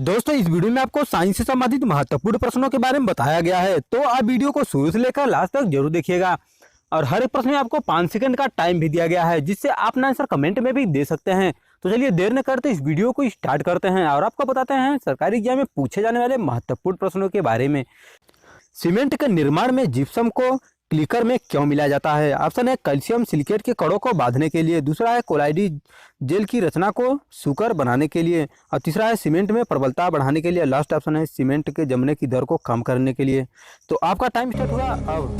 दोस्तों इस वीडियो में आपको साइंस से संबंधित महत्वपूर्ण प्रश्नों के बारे में बताया गया है, तो आप वीडियो को शुरू से लेकर लास्ट तक जरूर देखिएगा। और हर एक प्रश्न में आपको 5 सेकंड का टाइम भी दिया गया है, जिससे आप ना आंसर कमेंट में भी दे सकते हैं। तो चलिए देर न करते इस वीडियो को स्टार्ट करते हैं और आपको बताते हैं सरकारी एग्जाम में पूछे जाने वाले महत्वपूर्ण प्रश्नों के बारे में। सीमेंट के निर्माण में जिप्सम को क्लिकर में क्यों मिलाया जाता है? ऑप्शन है कैल्शियम सिलिकेट के कणों को बांधने के लिए, दूसरा है कोलाइडी जेल की रचना को सूकर बनाने के लिए, और तीसरा है सीमेंट में प्रबलता बढ़ाने के लिए, लास्ट ऑप्शन है सीमेंट के जमने की दर को कम करने के लिए। तो आपका टाइम स्टार्ट हुआ अब।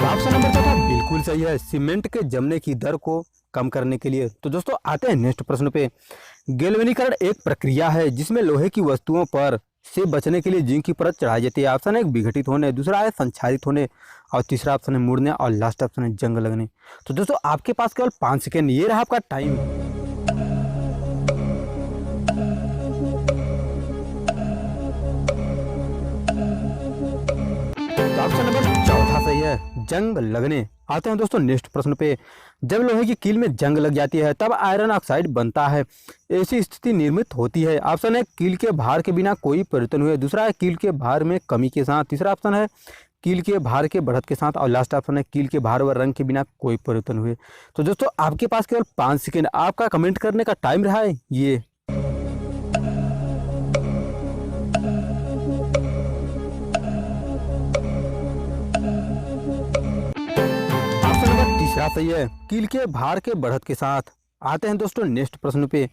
ऑप्शन नंबर चौथा बिल्कुल सही है, सीमेंट के जमने की दर को कम करने के लिए। तो दोस्तों आते हैं नेक्स्ट प्रश्न पे। गैल्वेनीकरण एक प्रक्रिया है जिसमें लोहे की वस्तुओं पर से बचने के लिए जिंक की परत चढ़ाई जाती है। ऑप्शन है विघटित होने, दूसरा है संक्षारित होने, और तीसरा ऑप्शन है मुड़ने, और लास्ट ऑप्शन है जंग लगने। तो दोस्तों आपके पास केवल 5 सेकेंड, ये रहा आपका टाइम। तो ऑप्शन नंबर चौथा सही है, जंग लगने। आते हैं दोस्तों नेक्स्ट प्रश्न पे। जब लोहे की कील में जंग लग जाती है तब आयरन ऑक्साइड बनता है, ऐसी स्थिति निर्मित होती है। ऑप्शन है कील के भार के बिना कोई परिवर्तन हुए, दूसरा है कील के भार में कमी के साथ, तीसरा ऑप्शन है कील के भार के बढ़त के साथ, और लास्ट ऑप्शन है कील के भार व रंग के बिना कोई परिवर्तन हुए। तो दोस्तों आपके पास केवल 5 सेकेंड, आपका कमेंट करने का टाइम रहा है ये। तीसरा सही है, कील के भार के बढ़त के साथ। आते हैं दोस्तों नेक्स्ट प्रश्न पे।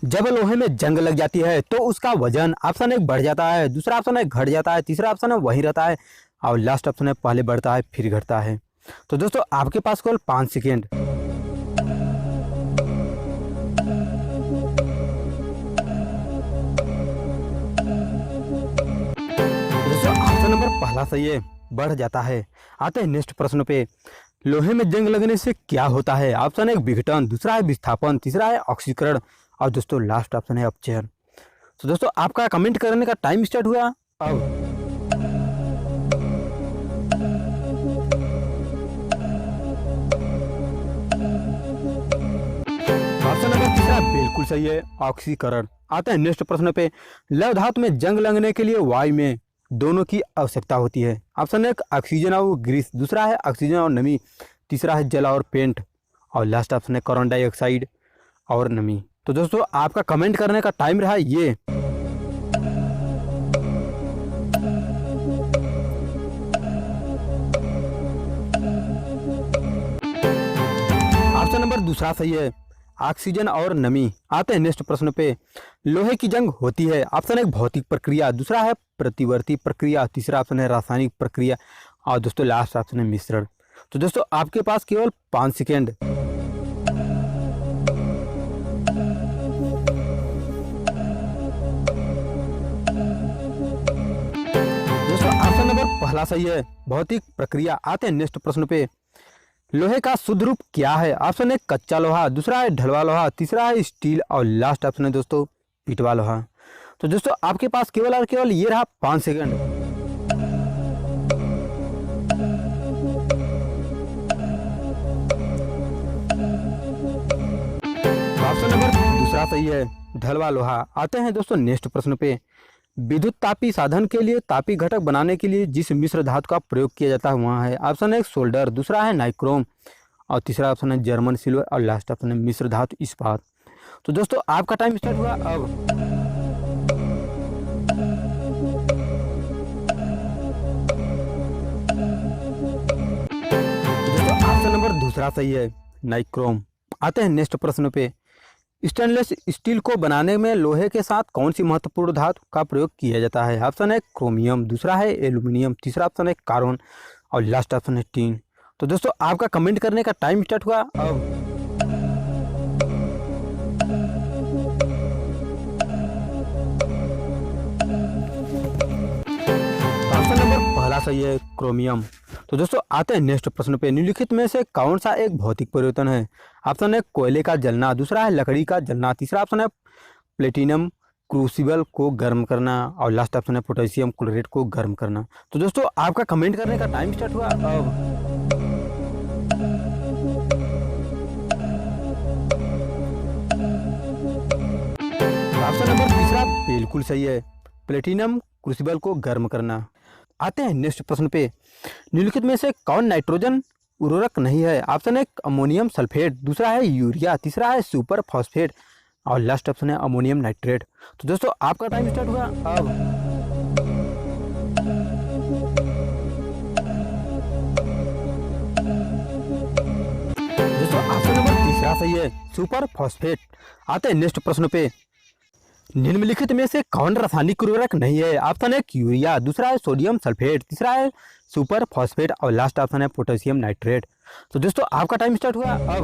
जब लोहे में जंग लग जाती है तो उसका वजन ऑप्शन एक बढ़ जाता है, दूसरा ऑप्शन है घट जाता है, तीसरा ऑप्शन है वही रहता है, और लास्ट ऑप्शन है पहले बढ़ता है फिर घटता है। तो दोस्तों आपके पास केवल 5 सेकेंड। दोस्तों ऑप्शन नंबर पहला सही है, बढ़ जाता है। आते हैं नेक्स्ट प्रश्न पे। लोहे में जंग लगने से क्या होता है? ऑप्शन है विघटन, दूसरा है विस्थापन, तीसरा है ऑक्सीकरण, और दोस्तों लास्ट ऑप्शन है अपचयन। तो दोस्तों आपका कमेंट करने का टाइम स्टार्ट हुआ अब। ऑप्शन नंबर तीसरा बिल्कुल सही है, ऑक्सीकरण। आते हैं नेक्स्ट प्रश्न पे। लौह धातु में जंग लगने के लिए वायु में दोनों की आवश्यकता होती है। ऑप्शन है ऑक्सीजन और ग्रीस, दूसरा है ऑक्सीजन और नमी, तीसरा है जल और पेंट, और लास्ट ऑप्शन है कार्बन डाइऑक्साइड और नमी। तो दोस्तों आपका कमेंट करने का टाइम रहा ये। ऑप्शन नंबर दूसरा सही है, ऑक्सीजन और नमी। आते हैं नेक्स्ट प्रश्न पे। लोहे की जंग होती है, ऑप्शन एक भौतिक प्रक्रिया, दूसरा है प्रतिवर्ती प्रक्रिया, तीसरा ऑप्शन है रासायनिक प्रक्रिया, और दोस्तों लास्ट ऑप्शन है मिश्रण। तो दोस्तों आपके पास केवल 5 सेकेंड। दोस्तों ऑप्शन नंबर पहला सही है, भौतिक प्रक्रिया। आते हैं नेक्स्ट प्रश्न पे। लोहे का शुद्ध रूप क्या है? ऑप्शन है कच्चा लोहा, दूसरा है ढलवा लोहा, तीसरा है स्टील, और लास्ट ऑप्शन है दोस्तों पिटवा लोहा। तो दोस्तों आपके पास केवल और केवल ये रहा 5 सेकंड। ऑप्शन नंबर दूसरा सही है, ढलवा लोहा। आते हैं दोस्तों नेक्स्ट प्रश्न पे। विद्युत तापी साधन के लिए तापी घटक बनाने के लिए जिस मिश्र धातु का प्रयोग किया जाता है वहाँ है। ऑप्शन है सोल्डर, दूसरा है नाइक्रोम, और तीसरा ऑप्शन है जर्मन सिल्वर, और लास्ट ऑप्शन है मिश्र धातु इस्पात। तो दोस्तों आपका टाइम स्टार्ट हुआ अब। दोस्तों ऑप्शन नंबर दूसरा सही है, नाइक्रोम। आते हैं नेक्स्ट प्रश्न पे। स्टेनलेस स्टील को बनाने में लोहे के साथ कौन सी महत्वपूर्ण धातु का प्रयोग किया जाता है? ऑप्शन है क्रोमियम, दूसरा है एल्यूमिनियम, तीसरा ऑप्शन है कार्बन, और लास्ट ऑप्शन है टीन। तो दोस्तों आपका कमेंट करने का टाइम स्टार्ट हुआ अब। ऑप्शन नंबर पहला सही है, क्रोमियम। तो दोस्तों आते हैं नेक्स्ट प्रश्न पे। निम्नलिखित में से कौन सा एक भौतिक परिवर्तन है? ऑप्शन है कोयले का जलना, दूसरा है लकड़ी का जलना, तीसरा ऑप्शन है प्लेटिनम क्रूसिबल को गर्म करना, और लास्ट ऑप्शन है पोटेशियम क्लोराइड को गर्म करना। तो दोस्तों आपका कमेंट करने का टाइम स्टार्ट हुआ अब। बिल्कुल सही है, प्लेटिनम क्रूसिबल को गर्म करना। आते हैं नेक्स्ट प्रश्न पे। निम्नलिखित में से कौन नाइट्रोजन उर्वरक नहीं है? ऑप्शन 1 अमोनियम सल्फेट, दूसरा है यूरिया, तीसरा है सुपर फॉस्फेट और लास्ट ऑप्शन है अमोनियम नाइट्रेट। तो दोस्तों आपका टाइम स्टार्ट हुआ अब। दोस्तों ऑप्शन नंबर तीसरा सही है, सुपर फॉस्फेट। आते हैं नेक्स्ट प्रश्न पे। निम्नलिखित में से कौन रासायनिक उर्वरक नहीं है? ऑप्शन 1 यूरिया, दूसरा है सोडियम सल्फेट, तीसरा है सुपर फॉस्फेट और लास्ट ऑप्शन है पोटेशियम नाइट्रेट। तो दोस्तों आपका टाइम स्टार्ट हुआ अब।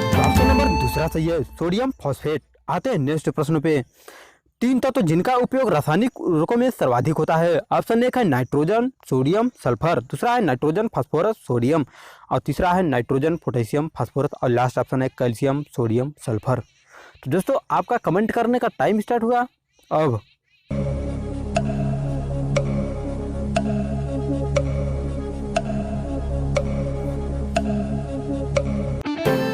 तो ऑप्शन नंबर दूसरा सही है, सोडियम फॉस्फेट। आते हैं नेक्स्ट प्रश्न पे। 3 तत्व जिनका उपयोग रासायनिक उर्वरकों में सर्वाधिक होता है। ऑप्शन 1 है नाइट्रोजन सोडियम सल्फर, दूसरा है नाइट्रोजन फास्फोरस सोडियम और तीसरा है नाइट्रोजन पोटेशियम फास्फोरस और लास्ट ऑप्शन है कैल्शियम सोडियम सल्फर। तो दोस्तों आपका कमेंट करने का टाइम स्टार्ट हुआ अब।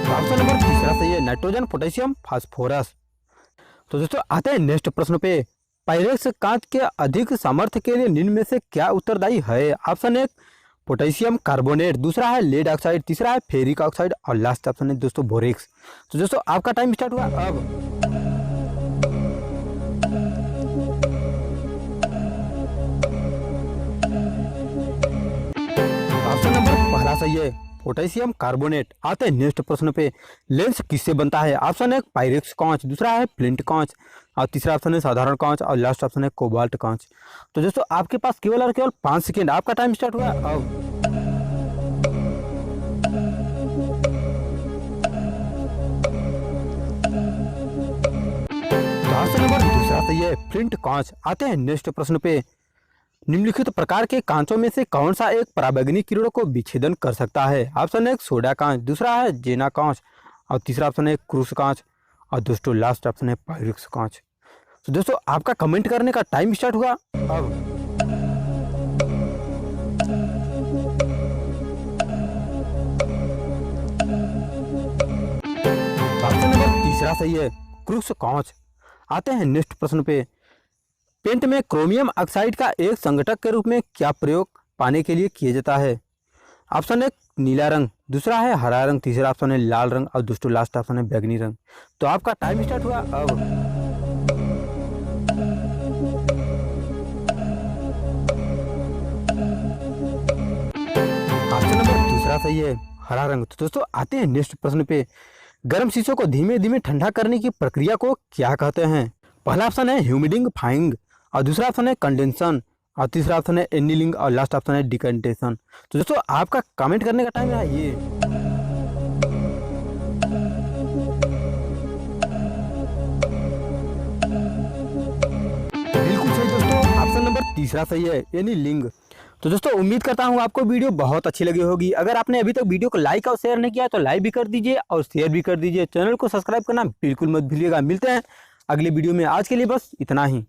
ऑप्शन नंबर तीसरा सही है, नाइट्रोजन पोटेशियम फास्फोरस। तो दोस्तों आते हैं नेक्स्ट प्रश्न पे। पायरेक्स कांच के अधिक सामर्थ्य के लिए निम्न में से क्या उत्तरदायी है? ऑप्शन 1 पोटेशियम कार्बोनेट, दूसरा है लेड ऑक्साइड, तीसरा है फेरिक ऑक्साइड और लास्ट ऑप्शन है दोस्तों बोरेक्स। तो दोस्तों आपका टाइम स्टार्ट हुआ अब। ऑप्शन नंबर पहला सही है, पोटेशियम कार्बोनेट। आते हैं नेक्स्ट प्रश्न पे। लेंस किससे बनता है? ऑप्शन 1 पायरेक्स कांच, दूसरा है फ्लिंट कांच और तीसरा ऑप्शन है साधारण कांच और लास्ट ऑप्शन है कोबाल्ट कांच। तो दोस्तों आपके पास केवल और केवल 5 सेकेंड, आपका टाइम स्टार्ट हुआ अब। तो ऑप्शन नंबर दूसरा सही है, फ्लिंट कांच। आते हैं नेक्स्ट प्रश्न पे। निम्नलिखित प्रकार के कांचों में से कौन सा एक पराबैंगनी किरणों को विच्छेदन कर सकता है? ऑप्शन 1 सोडा कांच, दूसरा है जेना कांच और तीसरा ऑप्शन है क्रूस कांच और दोस्तों लास्ट ऑप्शन है पायरेक्स कांच। तो दोस्तों आपका कमेंट करने का टाइम स्टार्ट हुआ अब। ऑप्शन नंबर तीसरा सही है, क्रूस कांच। आते हैं नेक्स्ट प्रश्न पे। पेंट में क्रोमियम ऑक्साइड का एक संघटक के रूप में क्या प्रयोग पाने के लिए किया जाता है? ऑप्शन 1 नीला रंग, दूसरा है हरा रंग, तीसरा ऑप्शन है लाल रंग और दोस्तों लास्ट ऑप्शन है बैंगनी रंग। तो आपका टाइम स्टार्ट हुआ अब। ऑप्शन नंबर दूसरा सही है, हरा रंग। तो दोस्तों आते हैं नेक्स्ट प्रश्न पे। गर्म शीशों को धीमे धीमे ठंडा करने की प्रक्रिया को क्या कहते हैं? पहला ऑप्शन है ह्यूमिडिफाइंग और दूसरा ऑप्शन है कंडेंसन और तीसरा ऑप्शन है एनीलिंग और लास्ट ऑप्शन है डिकंडेंसन। तो दोस्तों आपका कमेंट करने का टाइम है ये। बिल्कुल सही दोस्तों, ऑप्शन नंबर तीसरा सही है, एनीलिंग। तो दोस्तों उम्मीद करता हूँ आपको वीडियो बहुत अच्छी लगी होगी। अगर आपने अभी तक वीडियो को लाइक और शेयर नहीं किया तो लाइक भी कर दीजिए और शेयर भी कर दीजिए। चैनल को सब्सक्राइब करना बिल्कुल मत भूलिएगा। मिलते हैं अगले वीडियो में, आज के लिए बस इतना ही।